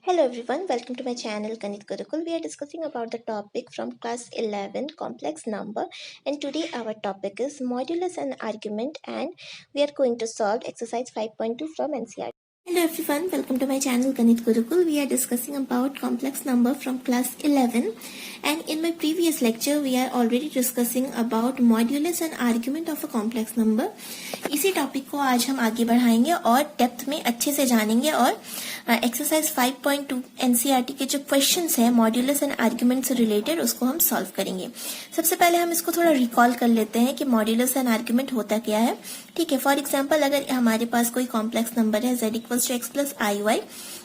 Hello everyone, welcome to my channel Ganit Gurukul. We are discussing about the topic from class 11 complex number, and today our topic is modulus and argument, and we are going to solve exercise 5.2 from NCERT. Hello everyone, welcome to my channel Ganit Gurukul. We are discussing about complex number from class 11, and in my previous lecture we are already discussing about modulus and argument of a complex number. इसी topic को आज हम आगे बढ़ाएंगे और depth में अच्छे से जानेंगे और एक्सरसाइज 5.2 एनसीईआरटी के जो क्वेश्चंस है मॉड्यूलस एंड आर्ग्यूमेंट से रिलेटेड उसको हम सॉल्व करेंगे। सबसे पहले हम इसको थोड़ा रिकॉल कर लेते हैं कि मॉड्यूलस एंड आर्ग्यूमेंट होता क्या है। ठीक है, फॉर एग्जांपल अगर हमारे पास कोई कॉम्प्लेक्स नंबर है z equals to x plus i y,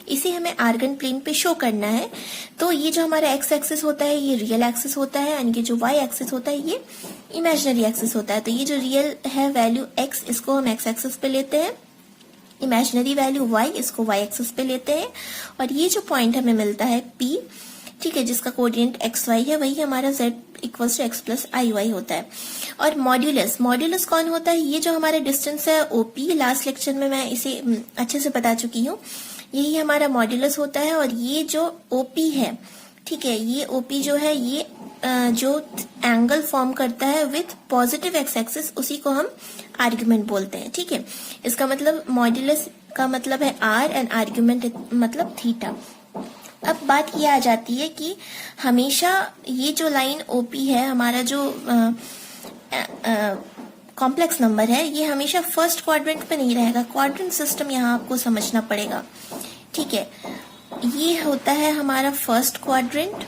इसे हमें आर्गन प्लेन पे शो करना है, तो ये जो हमारा एक्स एक्सिस होता है ये रियल एक्सिस होता है, यानी कि जो वाई एक्सिस होता है ये इमेजिनरी एक्सिस होता है। तो ये जो रियल है वैल्यू x, इसको हम एक्स एक्सिस पे लेते हैं, इमेजिनरी वैल्यू y इसको y एक्सिस पे लेते हैं, और ये जो पॉइंट हमें मिलता है P, ठीक है, जिसका कोऑर्डिनेट एक्स वाई है, वही हमारा z equals to x plus i y होता है। और मॉड्यूलस कौन होता है? ये जो हमारा डिस्टेंस है OP, लास्ट लेक्चर में मैं इसे अच्छे से बता चुकी हूँ, यही हमारा मॉड्यूलस होता है। और ये जो OP है, ठीक है, ये OP जो है ये जो एंगल फॉर्म करता है विथ पॉजिटिव एक्स एक्सिस, उसी को हम आर्ग्यूमेंट बोलते हैं। ठीक है, इसका मतलब मॉड्यूलस का मतलब है r एंड आर्ग्यूमेंट मतलब थीटा। अब बात ये आ जाती है कि हमेशा ये जो लाइन OP है, हमारा जो कॉम्प्लेक्स नंबर है, ये हमेशा फर्स्ट क्वाड्रेंट पे नहीं रहेगा। क्वाड्रेंट सिस्टम यहाँ आपको समझना पड़ेगा। ठीक है, ये होता है हमारा फर्स्ट क्वाड्रेंट,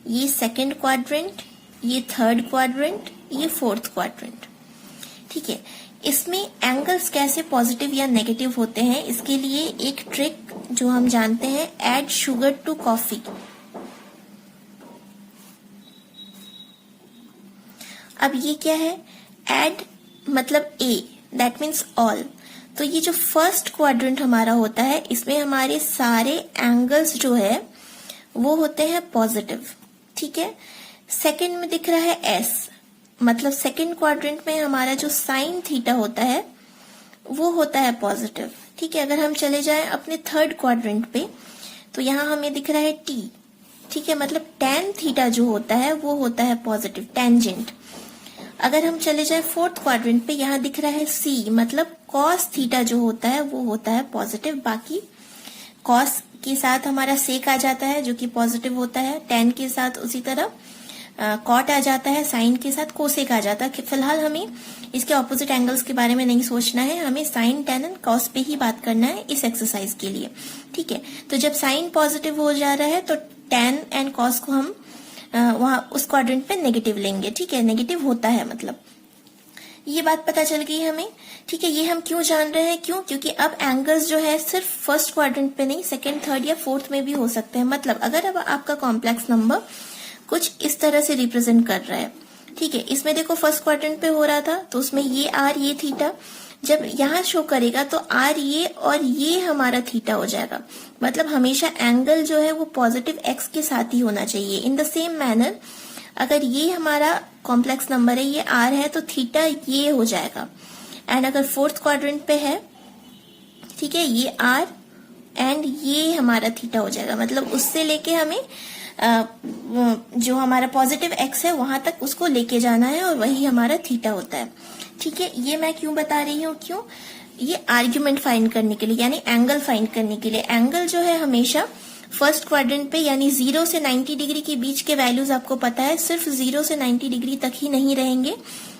ये सेकंड क्वाड्रेंट, ये थर्ड क्वाड्रेंट, ये फोर्थ क्वाड्रेंट। ठीक है, इसमें एंगल्स कैसे पॉजिटिव या नेगेटिव होते हैं, इसके लिए एक ट्रिक जो हम जानते हैं, ऐड शुगर टू कॉफी। अब ये क्या है? ऐड मतलब A, दैट मीन्स ऑल। तो ये जो फर्स्ट क्वाड्रेंट हमारा होता है, इसमें हमारे सारे एंगल्स जो है वो होते हैं पॉजिटिव। ठीक है, सेकंड में दिख रहा है S, मतलब सेकंड क्वाड्रेंट में हमारा जो साइन थीटा होता है वो होता है पॉजिटिव। ठीक है, अगर हम चले जाएं अपने थर्ड क्वाड्रेंट पे, तो यहाँ हमें दिख रहा है T। ठीक है, मतलब tan थीटा जो होता है वो होता है पॉजिटिव, टेंजेंट। अगर हम चले जाएं फोर्थ क्वाड्रेंट पे, यहाँ दिख रहा है C, मतलब cos थीटा जो होता है वो होता है पॉजिटिव। बाकी cos के साथ हमारा sec आ जाता है जो कि पॉजिटिव होता है, tan के साथ उसी तरह कॉट आ जाता है, साइन के साथ कोसेक आ जाता है। फिलहाल हमें इसके ऑपोजिट एंगल्स के बारे में नहीं सोचना है, हमें साइन, टेन एंड कॉस पे ही बात करना है इस एक्सरसाइज के लिए। ठीक है, तो जब साइन पॉजिटिव हो जा रहा है तो टेन एंड कॉस को हम वहां उस क्वाड्रेंट पे नेगेटिव लेंगे। ठीक है, नेगेटिव होता है, मतलब ये बात पता चल गई हमें। ठीक है, ये हम क्यों जान रहे हैं? क्योंकि अब एंगल्स जो है सिर्फ फर्स्ट क्वाड्रेंट पे नहीं, सेकेंड, थर्ड या फोर्थ में भी हो सकते हैं। मतलब अगर अब आपका कॉम्प्लेक्स नंबर कुछ इस तरह से रिप्रेजेंट कर रहा है, ठीक है, इसमें देखो फर्स्ट क्वाड्रेंट पे हो रहा था तो उसमें ये r, ये थीटा, जब यहाँ शो करेगा तो r ये और ये हमारा थीटा हो जाएगा। मतलब हमेशा एंगल जो है वो पॉजिटिव x के साथ ही होना चाहिए। इन द सेम मैनर अगर ये हमारा कॉम्प्लेक्स नंबर है, ये r है, तो थीटा ये हो जाएगा। एंड अगर फोर्थ क्वाड्रेंट पे है, ठीक है, ये r एंड ये हमारा थीटा हो जाएगा। मतलब उससे लेके हमें जो हमारा पॉजिटिव x है वहां तक उसको लेके जाना है, और वही हमारा थीटा होता है। ठीक है, ये मैं क्यों बता रही हूँ? क्यों? ये आर्ग्यूमेंट फाइंड करने के लिए, यानी एंगल फाइंड करने के लिए। एंगल जो है हमेशा फर्स्ट क्वाड्रेंट पे, यानी 0 से 90 डिग्री के बीच के वैल्यूज आपको पता है, सिर्फ 0 से 90 डिग्री तक ही नहीं रहेंगे।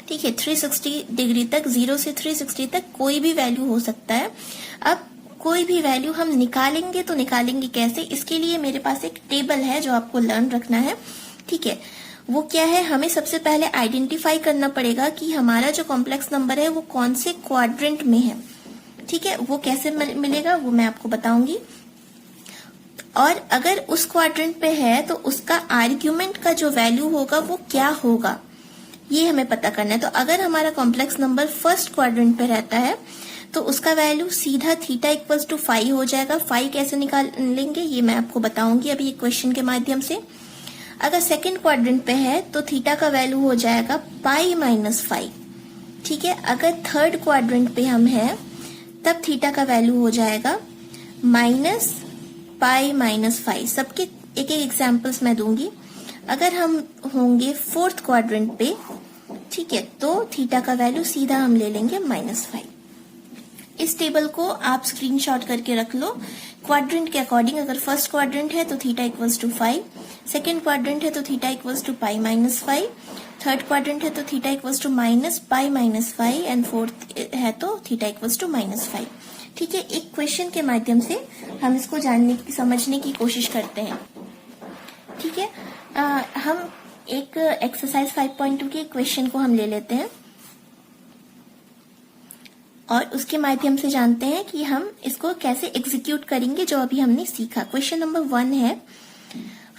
ठीक है, 360 डिग्री तक, 0 से 360 तक कोई भी वैल्यू हो सकता है। अब कोई भी वैल्यू हम निकालेंगे तो निकालेंगे कैसे? इसके लिए मेरे पास एक टेबल है जो आपको लर्न रखना है। ठीक है, वो क्या है? हमें सबसे पहले आइडेंटिफाई करना पड़ेगा कि हमारा जो कॉम्प्लेक्स नंबर है वो कौन से क्वाड्रेंट में है। ठीक है, वो कैसे मिलेगा वो मैं आपको बताऊंगी। और अगर उस क्वाड्रेंट पे है तो उसका आर्ग्यूमेंट का जो वैल्यू होगा वो क्या होगा, ये हमें पता करना है। तो अगर हमारा कॉम्प्लेक्स नंबर फर्स्ट क्वाड्रेंट पे रहता है तो उसका वैल्यू सीधा थीटा इक्वल्स टू 5 हो जाएगा। 5 कैसे निकालेंगे ये मैं आपको बताऊंगी अभी एक क्वेश्चन के माध्यम से। अगर सेकंड क्वाड्रेंट पे है तो थीटा का वैल्यू हो जाएगा पाई माइनस 5। ठीक है, अगर थर्ड क्वाड्रेंट पे हम हैं तब थीटा का वैल्यू हो जाएगा माइनस पाई माइनस फाइव, सबके एक एक एग्जाम्पल्स मैं दूंगी। अगर हम होंगे फोर्थ क्वाड्रेंट पे, ठीक है, तो थीटा का वैल्यू सीधा हम ले लेंगे -5। इस टेबल को आप स्क्रीनशॉट करके रख लो क्वाड्रेंट के अकॉर्डिंग। अगर फर्स्ट क्वाड्रेंट है तो theta equals to 5, second quadrant है तो theta equals to pi minus 5, third quadrant है तो theta equals to minus pi minus 5 and fourth है तो थीटा इक्वल्स टू -5। ठीक है, एक क्वेश्चन के माध्यम से हम इसको जानने की समझने की कोशिश करते हैं। ठीक है, हम एक एक्सरसाइज 5.2 के क्वेश्चन को हम ले लेते हैं और उसके माध्यम से जानते हैं कि हम इसको कैसे एग्जीक्यूट करेंगे जो अभी हमने सीखा। क्वेश्चन नंबर 1 है,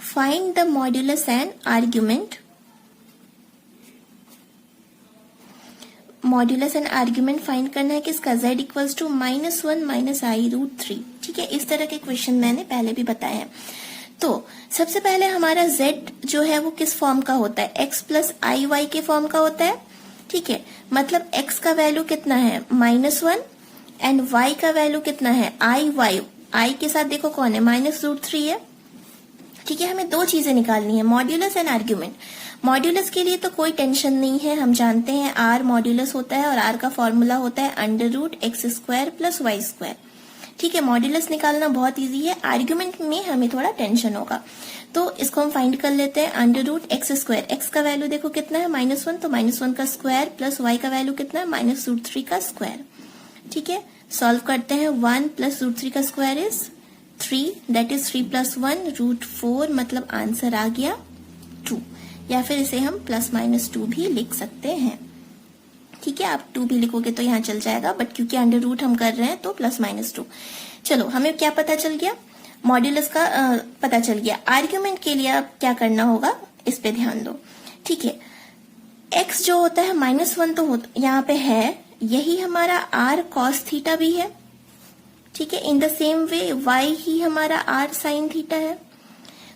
find the modulus and argument. Modulus and argument find करना है किसका, z equals to -1 minus i√3। ठीक है, इस तरह के क्वेश्चन मैंने पहले भी बताया है। तो सबसे पहले हमारा z जो है वो किस फॉर्म का होता है, x प्लस आई वाई के फॉर्म का होता है। ठीक है, मतलब x का वैल्यू कितना है -1 एंड y का वैल्यू कितना है आई वाई। i के साथ देखो कौन है, -√3 है। ठीक है, हमें दो चीजें निकालनी है, मॉड्यूलस एंड आर्ग्यूमेंट। मॉड्यूलस के लिए तो कोई टेंशन नहीं है, हम जानते हैं r मॉड्यूलस होता है और r का फॉर्मूला होता है √x² + y²। ठीक है, मॉड्यूलस निकालना बहुत इजी है, आर्ग्यूमेंट में हमें थोड़ा टेंशन होगा। तो इसको हम फाइंड कर लेते हैं, √x²। x का वैल्यू देखो कितना है -1, तो -1 का स्क्वायर प्लस y का वैल्यू कितना है -√3 का स्क्वायर। ठीक है, सॉल्व करते हैं, 1 + √3 का स्क्वायर इज 3, दैट इज 3 + 1 √4, मतलब आंसर आ गया 2, या फिर इसे हम +-2 भी लिख सकते हैं। ठीक है, आप 2 भी लिखोगे तो यहाँ चल जाएगा, बट क्योंकि अंडर रूट हम कर रहे हैं तो +-2। चलो, हमें क्या पता चल गया, मॉड्यूलस का पता चल गया। आर्ग्यूमेंट के लिए अब क्या करना होगा, इस पे ध्यान दो। ठीक है, x जो होता है -1 तो यहाँ पे है, यही हमारा r cos थीटा भी है। ठीक है, in the same way y ही हमारा r sin थीटा है।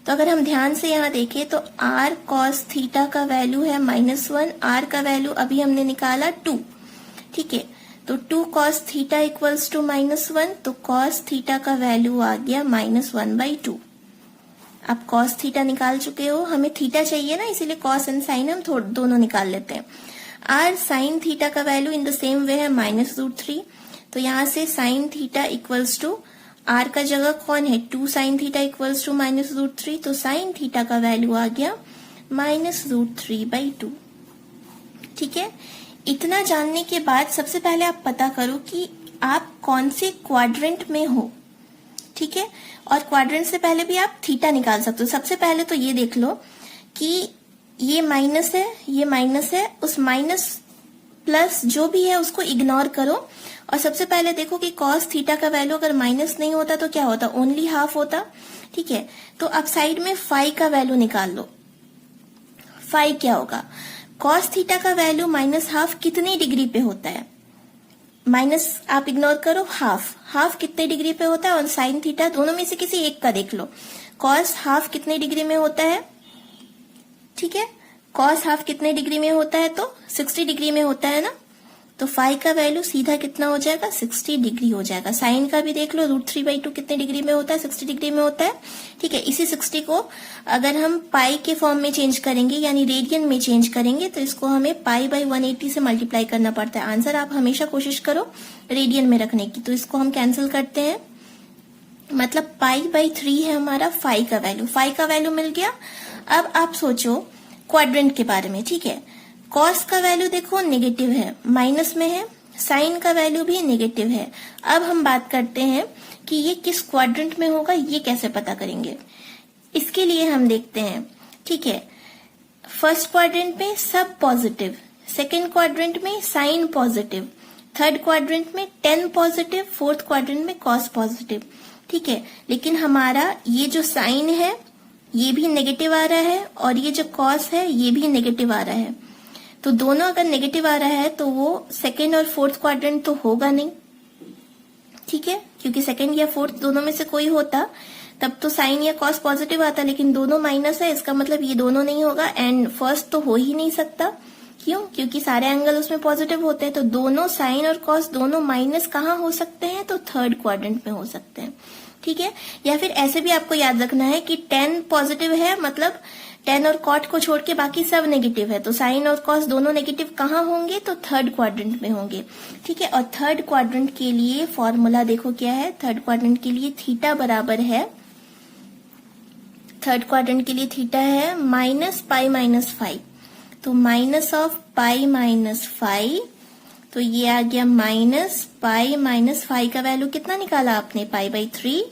तो अगर हम ध्यान से यहाँ देखें तो r cos थीटा का वैल्यू है -1, r का वैल्यू अभी हमने निकाला 2। ठीक है, तो 2 cos थीटा इक्वल्स टू -1, तो cos थीटा का वैल्यू आ गया -1/2। आप cos थीटा निकाल चुके हो, हमें थीटा चाहिए ना, इसीलिए cos एंड sin हम दोनों निकाल लेते हैं। r sin थीटा का value in the same way है -√3, तो यहाँ से sin theta equals to r का जगह कौन है, 2 sin थीटा इक्वल्स टू -√3, तो sin थीटा का वैल्यू आ गया -√3/2। ठीक है, इतना जानने के बाद सबसे पहले आप पता करो कि आप कौन से क्वाड्रेंट में हो। ठीक है, और क्वाड्रेंट से पहले भी आप थीटा निकाल सकते हो। सबसे पहले तो ये देख लो कि ये माइनस है, ये माइनस है, उस माइनस प्लस जो भी है उसको इग्नोर करो और सबसे पहले देखो कि cos थीटा का वैल्यू अगर माइनस नहीं होता तो क्या होता, ओनली हाफ होता। ठीक है, तो अब साइड में फाई का वैल्यू निकाल लो। फाई क्या होगा, cos थीटा का वैल्यू -½ कितनी डिग्री पे होता है, माइनस आप इग्नोर करो, हाफ कितने डिग्री पे होता है, और sin थीटा दोनों में से किसी एक का देख लो। cos ½ कितने डिग्री में होता है, ठीक है, cos ½ कितने डिग्री में होता है, तो 60 डिग्री में होता है ना, तो फाई का वैल्यू सीधा कितना हो जाएगा, 60 डिग्री हो जाएगा। साइन का भी देख लो, √3/2 कितने डिग्री में होता है, 60 डिग्री में होता है। ठीक है, इसी 60 को अगर हम पाई के फॉर्म में चेंज करेंगे यानी रेडियन में चेंज करेंगे तो इसको हमें π/180 से मल्टीप्लाई करना पड़ता है। आंसर आप हमेशा कोशिश करो रेडियन में रखने की, तो इसको हम कैंसिल करते हैं, मतलब π/3 है हमारा फाई का वैल्यू। फाई का वैल्यू मिल गया। अब आप सोचो क्वाड्रेंट के बारे में। ठीक है, कॉस का वैल्यू देखो नेगेटिव है, माइनस में है, साइन का वैल्यू भी नेगेटिव है। अब हम बात करते हैं कि ये किस क्वाड्रेंट में होगा, ये कैसे पता करेंगे। इसके लिए हम देखते हैं। ठीक है, फर्स्ट क्वाड्रेंट में सब पॉजिटिव, सेकेंड क्वाड्रेंट में साइन पॉजिटिव, थर्ड क्वाड्रेंट में 10 पॉजिटिव, फोर्थ क्वाड्रेंट में कॉस पॉजिटिव। ठीक है, लेकिन हमारा ये जो साइन है ये भी नेगेटिव आ रहा है और ये जो कॉस है ये भी नेगेटिव आ रहा है। तो दोनों अगर नेगेटिव आ रहा है तो वो सेकेंड और फोर्थ क्वाड्रेंट तो होगा नहीं। ठीक है, क्योंकि सेकेंड या फोर्थ दोनों में से कोई होता तब तो साइन या कॉस पॉजिटिव आता, लेकिन दोनों माइनस है, इसका मतलब ये दोनों नहीं होगा। एंड फर्स्ट तो हो ही नहीं सकता, क्यों, क्योंकि सारे एंगल उसमें पॉजिटिव होते हैं। तो दोनों साइन और कॉस दोनों माइनस कहाँ हो सकते हैं, तो थर्ड क्वाड्रेंट में हो सकते हैं। ठीक है। या फिर ऐसे भी आपको याद रखना है कि tan पॉजिटिव है, मतलब tan और cot को छोड़ के बाकी सब नेगेटिव है, तो साइन और कॉस दोनों नेगेटिव कहाँ होंगे, तो थर्ड क्वाड्रेंट में होंगे, ठीक है। और थर्ड क्वाड्रेंट के लिए फॉर्मूला देखो क्या है, थर्ड क्वाड्रेंट के लिए थीटा बराबर है, थर्ड क्वाड्रेंट के लिए थीटा है -π-5, तो माइनस ऑफ π-5, तो ये आ गया -π-5 का वैल्यू कितना निकाला आपने, π/3,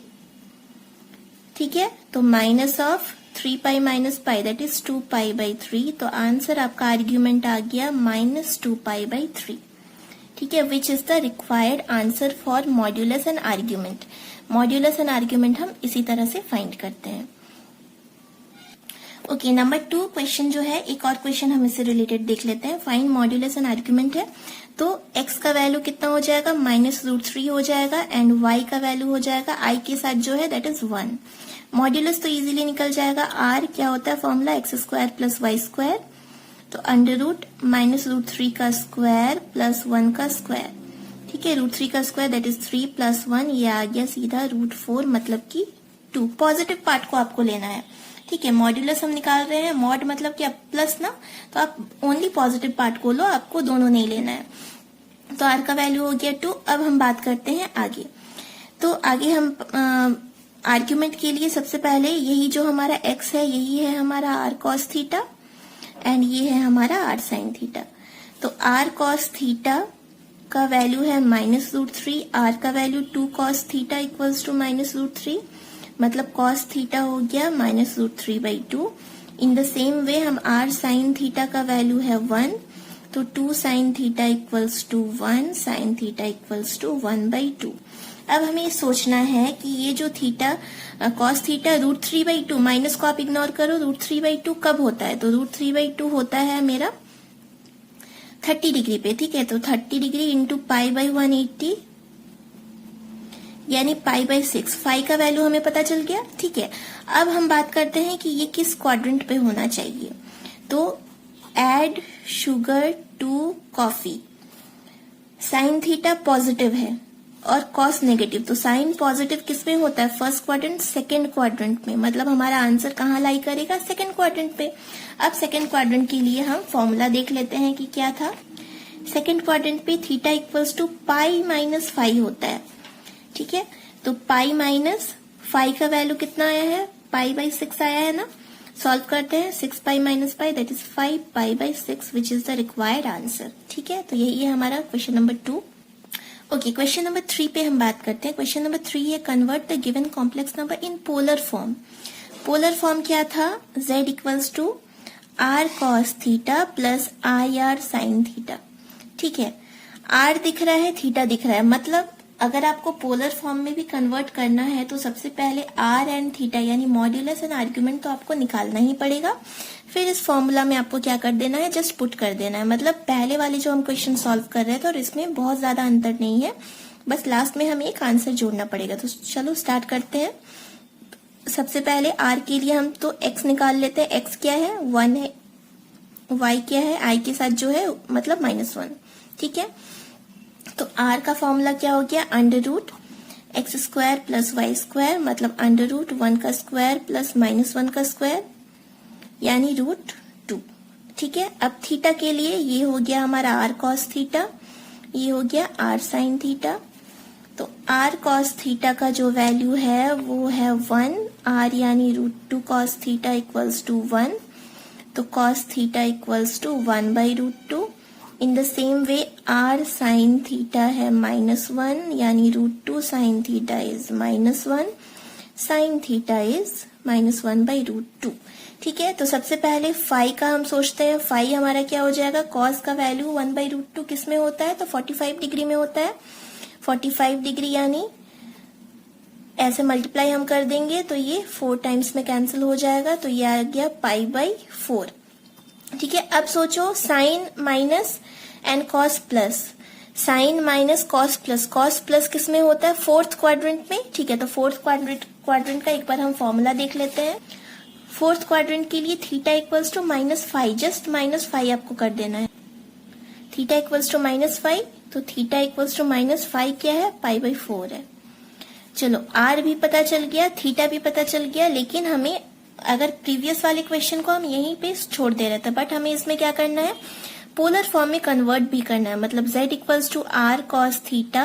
ठीक है। तो माइनस ऑफ 3π-π दैट इज 2π/3, तो आंसर आपका आर्ग्यूमेंट आ गया -2π/3, ठीक है, विच is the required answer for modulus and argument. Modulus and argument हम इसी तरह से फाइंड करते हैं। ओके, नंबर 2 क्वेश्चन जो है, एक और क्वेश्चन हम इससे रिलेटेड देख लेते हैं। फाइंड मॉड्यूलस एंड आर्ग्यूमेंट है, तो x का वैल्यू कितना हो जाएगा, -√3 हो जाएगा, एंड y का वैल्यू हो जाएगा i के साथ जो है दैट इज 1। मॉड्यूलस तो इजीली निकल जाएगा, r क्या होता है फॉर्मूला, x² + y², तो अंडर रूट -√3 का स्क्वायर प्लस 1 का स्क्वायर, ठीक है, √3 का स्क्वायर दैट इज 3 + 1, ये आ गया सीधा √4 मतलब कि 2। पॉजिटिव पार्ट को आपको लेना है, ठीक है। मॉड्यूलस हम निकाल रहे हैं, मॉड मतलब क्या प्लस ना, तो आप ओनली पॉजिटिव पार्ट को लो, आपको दोनों नहीं लेना है। तो r का वैल्यू हो गया 2। अब हम बात करते हैं आगे, तो आगे हम आर्ग्यूमेंट के लिए सबसे पहले यही जो हमारा x है, यही है हमारा r cos थीटा, एंड ये है हमारा r sin थीटा। तो r cos थीटा का वैल्यू है -√3, r का वैल्यू 2 cos थीटा इक्वल्स टू -√3, मतलब cos थीटा हो गया -√3/2। इन द सेम वे हम r sin थीटा का वैल्यू है 1, तो 2 sin theta equals to 1, sin theta equals to 1/2। अब हमें सोचना है कि ये जो थीटा cos थीटा √3/2, माइनस को आप इग्नोर करो, √3/2 कब होता है, तो √3/2 होता है मेरा 30 डिग्री पे, ठीक है। तो 30 डिग्री इंटू π/180 यानी π/6, फाई का वैल्यू हमें पता चल गया, ठीक है। अब हम बात करते हैं कि ये किस क्वाड्रेंट पे होना चाहिए, तो add sugar to coffee, sine theta positive है और कॉस नेगेटिव, तो साइन पॉजिटिव किस में होता है, फर्स्ट क्वाड्रेंट, सेकेंड क्वाड्रेंट में, मतलब हमारा आंसर कहाँ लाई करेगा, सेकेंड क्वाड्रेंट पे। अब सेकेंड क्वाड्रेंट के लिए हम फॉर्मूला देख लेते हैं कि क्या था। सेकेंड क्वाड्रेंट पे थीटा इक्वल्स टू π-5 होता है, ठीक है। तो π-5 का वैल्यू कितना आया है, π/6 आया है ना, सॉल्व करते हैं, 6π-5 that is 5π/6 which is the required answer, ठीक है। तो यही है हमारा question number 2। Okay, question number 3 पे हम बात करते हैं। क्वेश्चन नंबर 3 है convert the given complex number in polar form. Polar form क्या था, z equals to r cos theta plus ir sin theta, ठीक है। r दिख रहा है, थीटा दिख रहा है, मतलब अगर आपको पोलर फॉर्म में भी कन्वर्ट करना है तो सबसे पहले r एंड थीटा यानी मॉड्यूलस एंड आर्ग्यूमेंट तो आपको निकालना ही पड़ेगा। फिर इस फॉर्मूला में आपको क्या कर देना है, जस्ट पुट कर देना है। मतलब पहले वाले जो हम क्वेश्चन सॉल्व कर रहे थे और इसमें बहुत ज्यादा अंतर नहीं है, बस लास्ट में हमें एक आंसर जोड़ना पड़ेगा। तो चलो स्टार्ट करते हैं। सबसे पहले r के लिए हम तो x निकाल लेते हैं। x क्या है, 1 है, y क्या है, i के साथ जो है मतलब -1, ठीक है। तो r का फॉर्मूला क्या हो गया, √x² + y² मतलब √1 का स्क्वायर प्लस -1 का स्क्वायर यानी √2, ठीक है। अब थीटा के लिए ये हो गया हमारा r cos थीटा, ये हो गया r sin थीटा। तो r cos थीटा का जो वैल्यू है वो है 1, r यानी √2 cos थीटा इक्वल्स टू 1, तो cos theta equals to 1/√2। In the same way r sin theta है -1 यानी √2 sin theta is -1, sin theta is -1/√2, ठीक है। तो सबसे पहले फाई का हम सोचते हैं। फाई हमारा क्या हो जाएगा, cos का वैल्यू 1/√2 किस में होता है, तो 45 डिग्री में होता है। 45 डिग्री यानी ऐसे मल्टीप्लाई हम कर देंगे तो ये 4 टाइम्स में कैंसिल हो जाएगा, तो ये आ गया π/4, ठीक है। अब सोचो sine minus and cos plus, sine minus cos plus किस में होता है, फोर्थ क्वाड्रेंट में, ठीक है। तो फोर्थ क्वाड्रेंट का एक बार हम फॉर्मूला देख लेते हैं। फोर्थ क्वाड्रेंट के लिए थीटा इक्वल्स टू -5, जस्ट -5 आपको कर देना है। थीटा इक्वल्स टू -5, तो थीटा इक्वल्स टू -5 क्या है, π/4 है। चलो आर भी पता चल गया, थीटा भी पता चल गया, लेकिन हमें अगर प्रीवियस वाले क्वेश्चन को हम यहीं पे छोड़ दे रहे थे, बट हमें इसमें क्या करना है, पोलर फॉर्म में कन्वर्ट भी करना है। मतलब z equals to r cos theta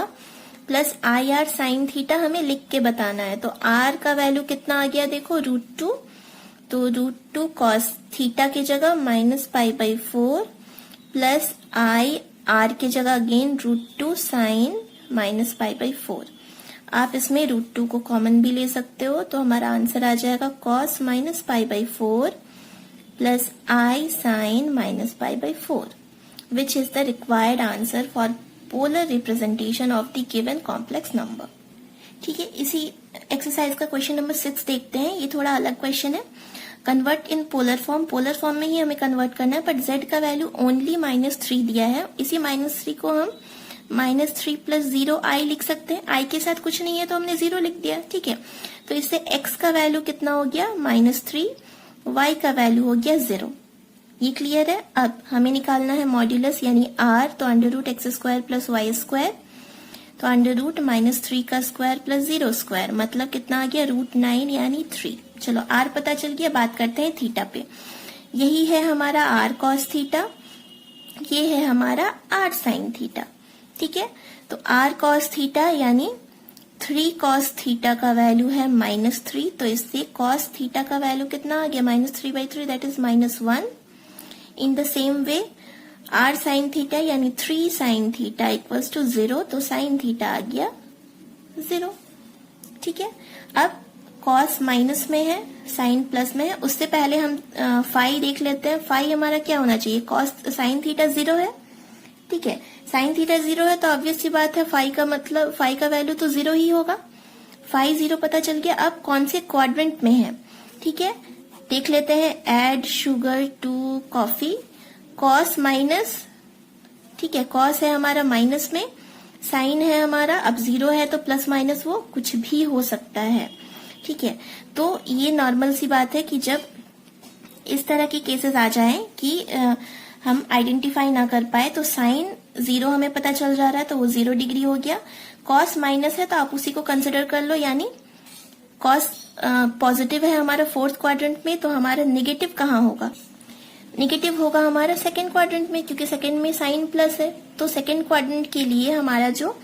plus i r sine theta हमें लिख के बताना है। तो r का वैल्यू कितना आ गया देखो, √2, तो √2 कॉस थीटा की जगह -π/4 प्लस आई आर की जगह अगेन √2 साइन -π/4। आप इसमें √2 को कॉमन भी ले सकते हो, तो हमारा आंसर आ जाएगा cos -π/4 plus I sine -π/4, which is the required answer for polar representation of the given complex number. ठीक है, इसी एक्सरसाइज का क्वेश्चन नंबर 6 देखते हैं। ये थोड़ा अलग क्वेश्चन है। Convert in polar form, polar form में ही हमें कन्वर्ट करना है, बट z का वैल्यू ओनली -3 दिया है। इसी -3 को हम -3 + 0 i लिख सकते हैं। i के साथ कुछ नहीं है तो हमने 0 लिख दिया। ठीक है, तो इससे x का वैल्यू कितना हो गया, -3, y का वैल्यू हो गया 0। ये क्लियर है। अब हमें निकालना है मॉड्यूलस यानी r, तो √x² + y², तो √-3 का स्क्वायर प्लस 0 स्क्वायर, मतलब कितना आ गया, √9 यानी 3। चलो r पता चल गया, बात करते हैं थीटा पे। यही है हमारा r cos थीटा, ये है हमारा r sin थीटा। ठीक है, तो r cos थीटा यानी 3 cos थीटा का वैल्यू है -3, तो इससे cos थीटा का वैल्यू कितना आ गया, -3/3 that is -1। In the same way r sin theta यानी 3 sin थीटा इक्वल्स टू 0, तो sin थीटा आ गया 0। ठीक है, अब cos माइनस में है, sin प्लस में है। उससे पहले हम फाई देख लेते हैं। फाई हमारा क्या होना चाहिए, cos sin थीटा 0 है। ठीक है, sin थीटा 0 है तो ऑब्वियस सी बात है फाई का मतलब फाई का वैल्यू तो 0 ही होगा। फाई 0 पता चल गया। अब कौन से क्वाड्रेंट में है, ठीक है, देख लेते हैं। Add sugar to coffee, cos minus, ठीक है, कॉस है हमारा माइनस में, साइन है हमारा, अब 0 है तो प्लस माइनस वो कुछ भी हो सकता है। ठीक है, तो ये नॉर्मल सी बात है कि जब इस तरह के केसेस आ जाएं कि हम आइडेंटिफाई ना कर पाए, तो साइन 0 हमें पता चल जा रहा है तो वो 0 डिग्री हो गया। कॉस माइनस है तो आप उसी को कंसिडर कर लो, यानी कॉस पॉजिटिव है हमारा 4th क्वाड्रेंट में, तो हमारा नेगेटिव कहाँ होगा, नेगेटिव होगा हमारा 2nd क्वाड्रेंट में, क्योंकि 2nd में साइन प्लस है। तो 2nd क्वाड्रेंट के लिए हमारा जो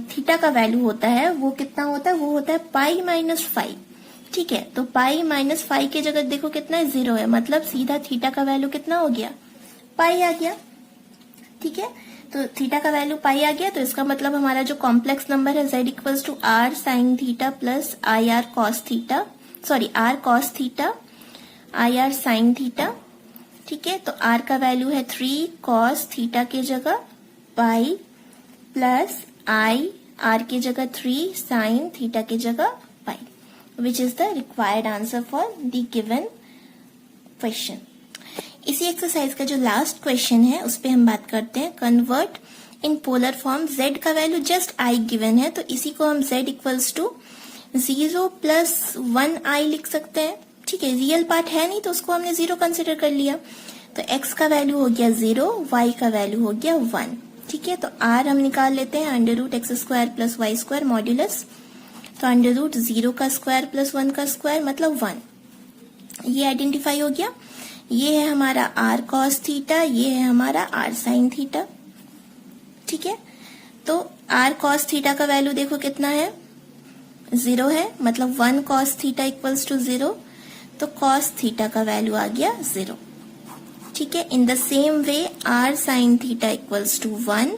थीटा का वैल्यू होता है वो कितना होता है, वो होता है π-5। ठीक है, तो π-5 की जगह देखो कितना है, 0 है, मतलब सीधा थीटा का वैल्यू कितना हो गया, पाई आ गया। ठीक है, तो थीटा का वैल्यू पाई आ गया, तो इसका मतलब हमारा जो कॉम्प्लेक्स नंबर है z equals to r sine theta plus i r cos theta, sorry r cos theta i r sine theta. ठीक है, तो r का वैल्यू है 3 कॉस थीटा की जगह पाई प्लस आई r की जगह 3 साइन थीटा की जगह pi, which is the required answer for the given question. इसी एक्सरसाइज का जो लास्ट क्वेश्चन है उस पे हम बात करते हैं। Convert in polar form, z का वैल्यू जस्ट i गिवन है, तो इसी को हम z इक्वल्स टू 0 + 1i लिख सकते हैं। ठीक है, रियल पार्ट है नहीं तो उसको हमने 0 कंसिडर कर लिया, तो x का वैल्यू हो गया 0, y का वैल्यू हो गया 1। ठीक है, तो r हम निकाल लेते हैं, √x² + y² मॉड्यूलस, तो √0 का स्क्वायर प्लस 1 का स्क्वायर मतलब 1। ये आइडेंटिफाई हो गया। ये है हमारा r cos थीटा, ये है हमारा r sin थीटा। ठीक है, तो r cos थीटा का वैल्यू देखो कितना है, 0 है, मतलब 1 cos थीटा इक्वल्स टू 0, तो cos थीटा का वैल्यू आ गया 0। ठीक है, in the same way r sin theta equals to 1,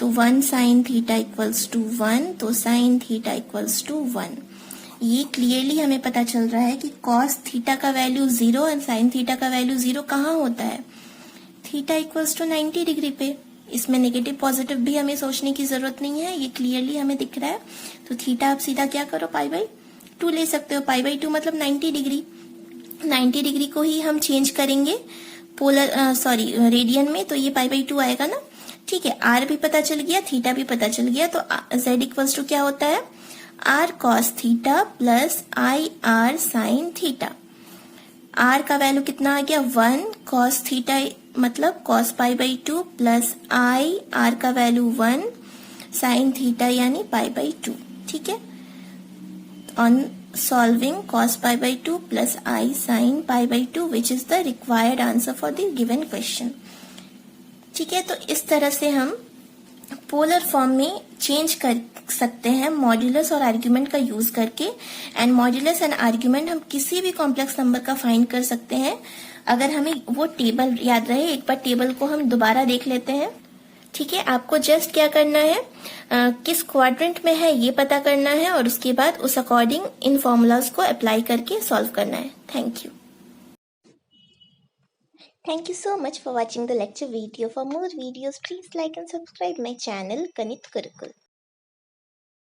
तो 1 sin थीटा इक्वल्स टू 1, तो sin थीटा इक्वल्स टू 1। ये क्लियरली हमें पता चल रहा है कि cos थीटा का वैल्यू 0 और sin थीटा का वैल्यू 0 कहाँ होता है, थीटा इक्वल्स टू 90 डिग्री पे। इसमें नेगेटिव पॉजिटिव भी हमें सोचने की जरूरत नहीं है, ये क्लियरली हमें दिख रहा है। तो थीटा आप सीधा क्या करो, π/2 ले सकते हो। π/2 मतलब 90 डिग्री, 90 डिग्री को ही हम चेंज करेंगे पोलर रेडियन में, तो ये π/2 आएगा ना। ठीक है, r भी पता चल गया, थीटा भी पता चल गया, तो z इक्वल्स टू क्या होता है, r cos theta plus i r sine theta. r का वैल्यू कितना आ गया, 1 cos थीटा मतलब cos π/2 प्लस आई आर का वैल्यू 1 साइन थीटा यानी π/2। ठीक है, on solving cos pi by 2 plus I sin pi by 2 which is the required answer for the given question। ठीक है, तो इस तरह से हम पोलर फॉर्म में चेंज कर सकते हैं मॉड्यूलस और आर्ग्यूमेंट का यूज करके। एंड मॉड्यूलस एंड आर्ग्यूमेंट हम किसी भी कॉम्प्लेक्स नंबर का फाइंड कर सकते हैं अगर हमें वो टेबल याद रहे। एक बार टेबल को हम दोबारा देख लेते हैं। ठीक है, आपको जस्ट क्या करना है, किस क्वाड्रेंट में है ये पता करना है और उसके बाद उस अकॉर्डिंग इन फॉर्मूलाज को अप्लाई करके सॉल्व करना है। Thank you. Thank you so much for watching the lecture video. For more videos, please like and subscribe my channel Ganit Gurukul.